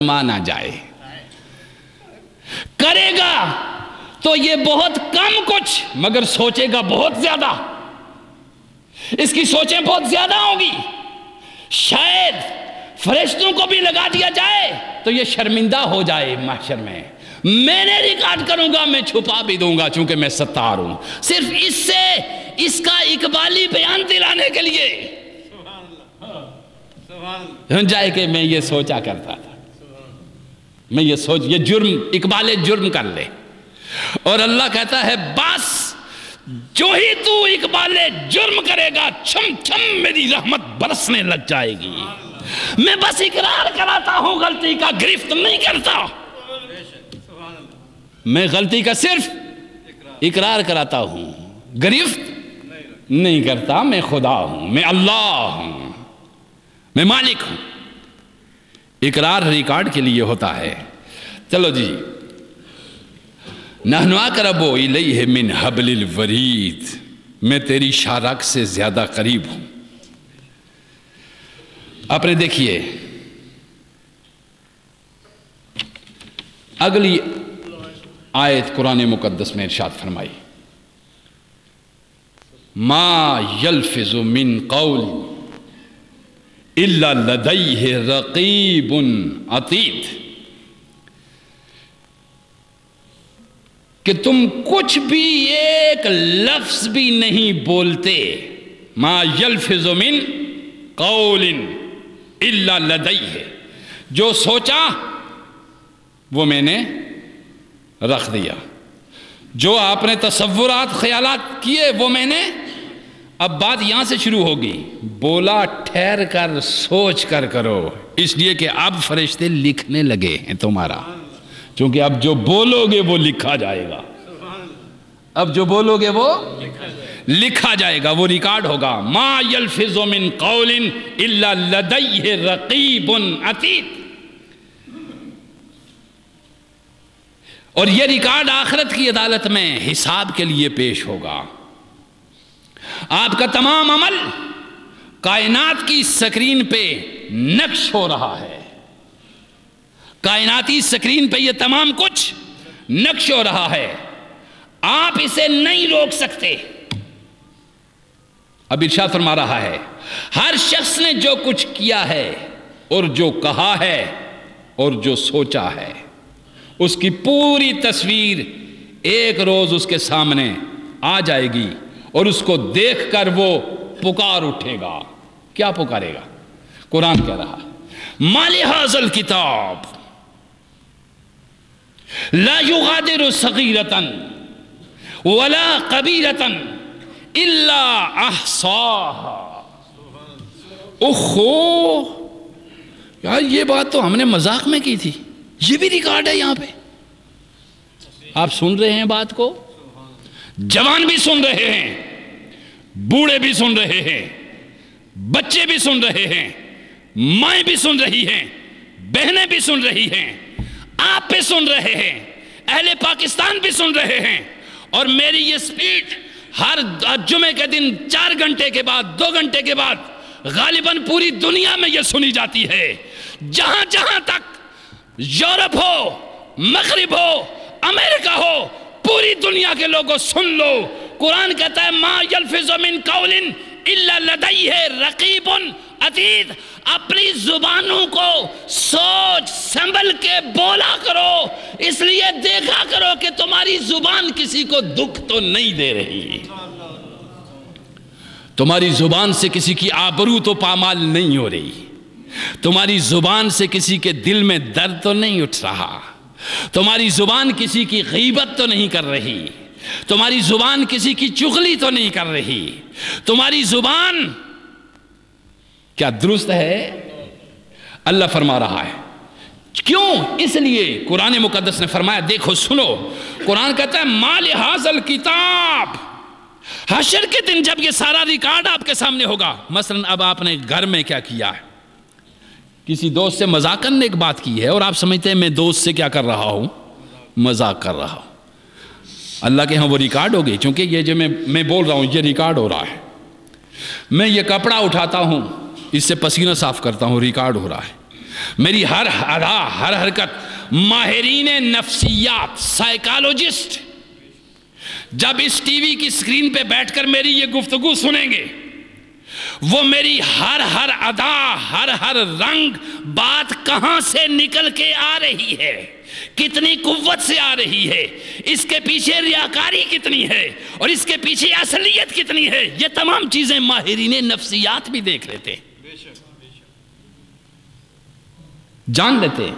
مانا جائے، کرے گا تو یہ بہت کم کچھ مگر سوچے گا بہت زیادہ، اس کی سوچیں بہت زیادہ ہوں گی۔ شاید فرشتوں کو بھی لگا دیا جائے تو یہ شرمندہ ہو جائے محشر میں، میں نے ریکارڈ کروں گا، میں چھپا بھی دوں گا چونکہ میں ستار ہوں، صرف اس سے اس کا اقبالی بیان دلانے کے لیے جائے کہ میں یہ سوچا کرتا تھا، میں یہ سوچ، یہ جرم، اقبال جرم کر لے۔ اور اللہ کہتا ہے بس جو ہی تو اقبال جرم کرے گا چھم چھم میری رحمت برسنے لگ جائے گی۔ میں بس اقرار کراتا ہوں، غلطی کا گرفت نہیں کرتا، میں غلطی کا صرف اقرار کراتا ہوں، گرفت نہیں کرتا۔ میں خدا ہوں، میں اللہ ہوں، میں مالک ہوں۔ اقرار ریکارڈ کے لیے ہوتا ہے۔ چلو جی، نحن اقرب الیہ من حبل الورید، میں تیری شارک سے زیادہ قریب ہوں۔ آپ نے دیکھیے اگلی آیت قرآن مقدس میں ارشاد فرمائی، ما یلفظ من قول الا لدیہ رقیب عتید، کہ تم کچھ بھی ایک لفظ بھی نہیں بولتے، ما یلفظ من قول الا لدیہ، جو سوچا وہ میں نے رکھ دیا، جو آپ نے تصورات خیالات کیے وہ میں نے۔ اب بات یہاں سے شروع ہوگی، بولا ٹھہر کر سوچ کر کرو، اس لیے کہ اب فرشتے لکھنے لگے ہیں تمہارا، چونکہ اب جو بولو گے وہ لکھا جائے گا، اب جو بولو گے وہ لکھا جائے گا، وہ ریکارڈ ہوگا۔ ما یلفظ من قول الا لدیہ رقیب عتید، اور یہ ریکارڈ آخرت کی عدالت میں حساب کے لیے پیش ہوگا۔ آپ کا تمام عمل کائنات کی سکرین پہ نقش ہو رہا ہے، کائناتی سکرین پہ یہ تمام کچھ نقش ہو رہا ہے، آپ اسے نہیں روک سکتے۔ اب ارشاد فرما رہا ہے ہر شخص نے جو کچھ کیا ہے اور جو کہا ہے اور جو سوچا ہے، اس کی پوری تصویر ایک روز اس کے سامنے آ جائے گی، اور اس کو دیکھ کر وہ پکار اٹھے گا۔ کیا پکارے گا؟ قرآن کہہ رہا ہے ما لہذا الکتاب لا یغادر صغیرۃ ولا کبیرۃ الا احصاها۔ اوہو یار، یہ بات تو ہم نے مذاق میں کی تھی، یہ بھی ریکارڈ ہے یہاں پہ۔ آپ سن رہے ہیں بات کو، جوان بھی سن رہے ہیں، بوڑھے بھی سن رہے ہیں، بچے بھی سن رہے ہیں، مائیں بھی سن رہی ہیں، بہنیں بھی سن رہی ہیں، آپ بھی سن رہے ہیں، اہل پاکستان بھی سن رہے ہیں، اور میری یہ سپیچ ہر جمعے کے دن 4 گھنٹے کے بعد 2 گھنٹے کے بعد غالباً پوری دنیا میں یہ سنی جاتی ہے۔ جہاں جہاں تک یورپ ہو، مغرب ہو، امریکہ ہو، پوری دنیا کے لوگوں سن لو، قرآن کہتا ہے ما یلفظ من قول الا لدیہ رقیب عتید۔ اپنی زبانوں کو سوچ سنبھل کے بولا کرو، اس لیے دیکھا کرو کہ تمہاری زبان کسی کو دکھ تو نہیں دے رہی، تمہاری زبان سے کسی کی آبرو تو پامال نہیں ہو رہی، تمہاری زبان سے کسی کے دل میں درد تو نہیں اٹھ رہا، تمہاری زبان کسی کی غیبت تو نہیں کر رہی، تمہاری زبان کسی کی چغلی تو نہیں کر رہی، تمہاری زبان کیا درست ہے؟ اللہ فرما رہا ہے کیوں؟ اس لیے قرآن مقدس نے فرمایا، دیکھو سنو، قرآن کہتا ہے ما لہذا الکتاب۔ حشر کے دن جب یہ سارا ریکارڈ آپ کے سامنے ہوگا، مثلا اب آپ نے گھر میں کیا کیا ہے، کسی دوست سے مذاقاً نے ایک بات کی ہے اور آپ سمجھتے ہیں میں دوست سے کیا کر رہا ہوں، مذاق کر رہا ہوں، اللہ کے ہاں وہ ریکارڈ ہوگی، چونکہ یہ جو میں بول رہا ہوں یہ ریکارڈ ہو رہا ہے۔ میں یہ کپڑا اٹھاتا ہوں، اس سے پسینہ صاف کرتا ہوں، ریکارڈ ہو رہا ہے۔ میری ہر ادا، ہر حرکت، ماہرین نفسیات، سائیکالوجسٹ جب اس ٹی وی کی سکرین پہ بیٹھ کر میری یہ گفتگو سنیں گے، وہ میری ہر ادا، ہر رنگ، بات کہاں سے نکل کے آ رہی ہے، کتنی قوت سے آ رہی ہے، اس کے پیچھے ریاکاری کتنی ہے اور اس کے پیچھے اصلیت کتنی ہے، یہ تمام چیزیں ماہرین نفسیات بھی دیکھ لیتے، جان لیتے۔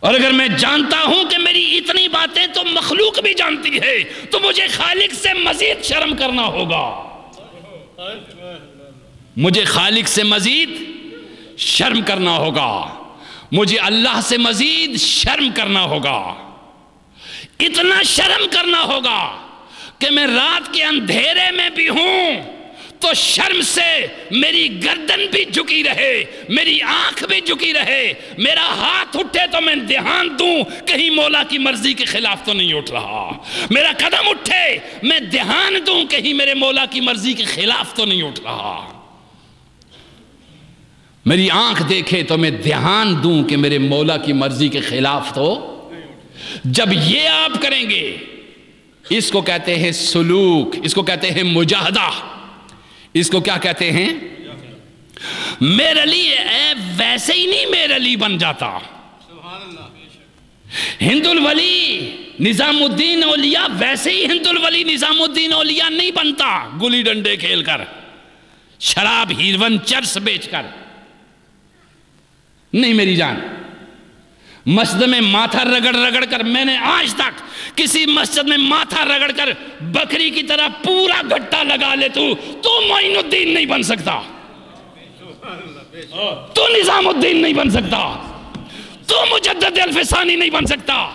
اور اگر میں جانتا ہوں کہ میری اتنی باتیں تو مخلوق بھی جانتی ہے، تو مجھے خالق سے مزید شرم کرنا ہوگا، مجھے خالق سے مزید شرم کرنا ہوگا، مجھے اللہ سے مزید شرم کرنا ہوگا، اتنا شرم کرنا ہوگا کہ میں رات کے اندھیرے میں بھی ہوں تو شرم سے میری گردن بھی جھکی رہے، میری آنکھ بھی جھکی رہے، میرا ہاتھ اٹھے تو میں دھیان دوں کہیں مولا کی مرضی کے خلاف تو نہیں اٹھ رہا، میرا قدم اٹھے میں دھیان دوں کہیں میرے مولا کی مرضی کے خلاف تو نہیں اٹھ رہا، میری آنکھ دیکھے تو میں دھیان دوں کہ میرے مولا کی مرضی کے خلاف تو۔ جب یہ آپ کریں گے، اس کو کہتے ہیں سلوک، اس کو کہتے ہیں مجاہدہ، اس کو کیا کہتے ہیں؟ میرے لیے ویسے ہی نہیں میرے لیے بن جاتا۔ ہند الولی نظام الدین اولیاء ویسے ہی ہند الولی نظام الدین اولیاء نہیں بنتا، گلی ڈنڈے کھیل کر، شراب ہیروین چرس بیچ کر نہیں میری جان۔ مسجد میں ماتھا رگڑ کر، میں نے آج تک کسی مسجد میں ماتھا رگڑ کر بکری کی طرح پورا گھٹا لگا لے تو معین الدین نہیں بن سکتا، تو نظام الدین نہیں بن سکتا، تو مجدد الفسانی نہیں بن سکتا۔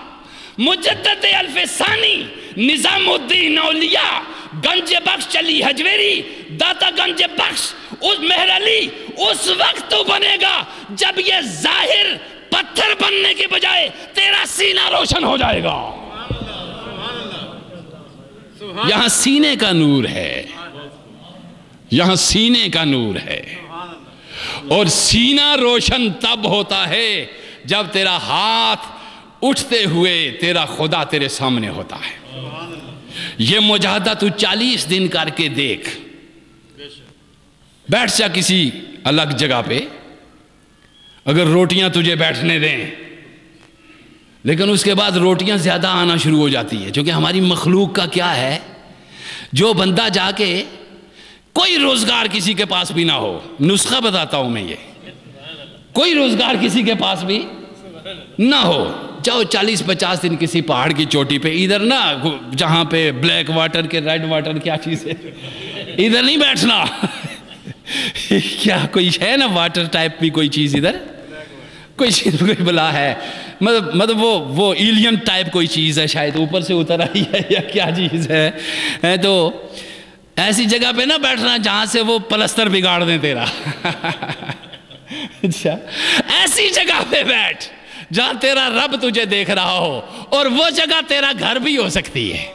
مجدد الفسانی نظام الدین اولیاء گنج بخش چلی حجویری داتا گنج بخش اس مہر علی اس وقت تو بنے گا جب یہ ظاہر پتھر بننے کے بجائے تیرا سینہ روشن ہو جائے گا۔ یہاں سینے کا نور ہے، یہاں سینے کا نور ہے، اور سینہ روشن تب ہوتا ہے جب تیرا ہاتھ اٹھتے ہوئے تیرا خدا تیرے سامنے ہوتا ہے۔ یہ مجاہدہ تو 40 دن کر کے دیکھ، بیٹھ جا کسی الگ جگہ پہ، اگر روٹیاں تجھے بیٹھنے دیں، لیکن اس کے بعد روٹیاں زیادہ آنا شروع ہو جاتی ہے، چونکہ ہماری مخلوق کا کیا ہے، جو بندہ جا کے کوئی روزگار کسی کے پاس بھی نہ ہو، نسخہ بتاتا ہوں میں، یہ کوئی روزگار کسی کے پاس بھی نہ ہو، جاؤ 40-50 دن کسی پہاڑ کی چوٹی پہ، ادھر نہ جہاں پہ بلیک واٹر کے ریڈ واٹر کیا چیز ہے، ادھر نہیں بیٹھنا، کیا کوئی ہے نا واٹر ٹائپ بھی کوئی چیز، ادھر کوئی چیز کوئی بلا ہے، مطلب وہ ایلین ٹائپ کوئی چیز ہے، شاید اوپر سے اتر آئی ہے یا کیا چیز ہے، تو ایسی جگہ پہ نہ بیٹھنا جہاں سے وہ پلستر بگاڑ دیں تیرا، اچھا ایسی جگہ پہ بیٹھ جہاں تیرا رب تجھے دیکھ رہا ہو، اور وہ جگہ تیرا گھر بھی ہو سکتی ہے،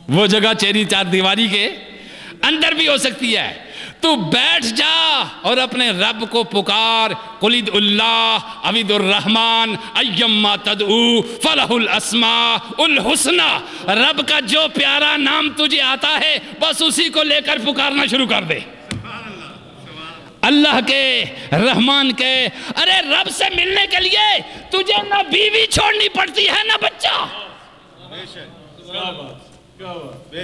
وہ جگہ چیری چار دیواری کے اندر بھی ہو سکتی ہے، تو بیٹھ جا اور اپنے رب کو پکار، قُلِ ادْعُوا اللَّهَ اَوِ ادْعُوا الرَّحْمَٰنَ اَيَّمَّا تَدْعُوا فَلَهُ الْأَسْمَاءُ الْحُسْنَى، رب کا جو پیارا نام تجھے آتا ہے بس اسی کو لے کر پکارنا شروع کر دے، اللہ کے، رحمان کے۔ ارے رب سے ملنے کے لیے تجھے نہ بیوی چھوڑنی پڑتی ہے نہ بچہ،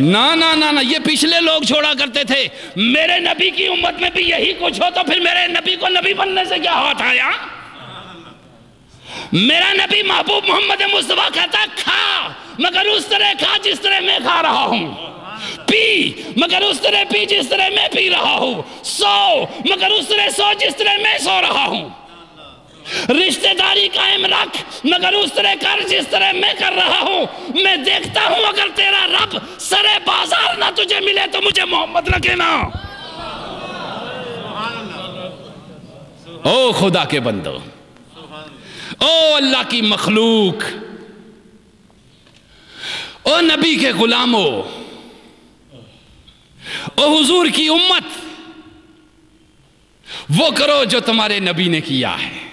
نہ یہ پچھلے لوگ چھوڑا کرتے تھے، میرے نبی کی امت میں بھی یہی کچھ ہو تو پھر میرے نبی کو نبی بننے سے کیا ہاتھ آیا؟ میرا نبی محبوب محمد مصطفیٰ کہتا کھا مگر اس طرح کھا جس طرح میں کھا رہا ہوں، پی مگر اس طرح پی جس طرح میں پی رہا ہوں، سو مگر اس طرح سو جس طرح میں سو رہا ہوں، رشتہ داری قائم رکھ مگر اس طرح کر جس طرح میں کر رہا ہوں، میں دیکھتا ہوں اگر تیرا رب سرے بازار نہ تجھے ملے تو مجھے محمد نہ کہنا۔ او خدا کے بندو، او اللہ کی مخلوق، او نبی کے غلاموں، او حضور کی امت، وہ کرو جو تمہارے نبی نے کیا ہے۔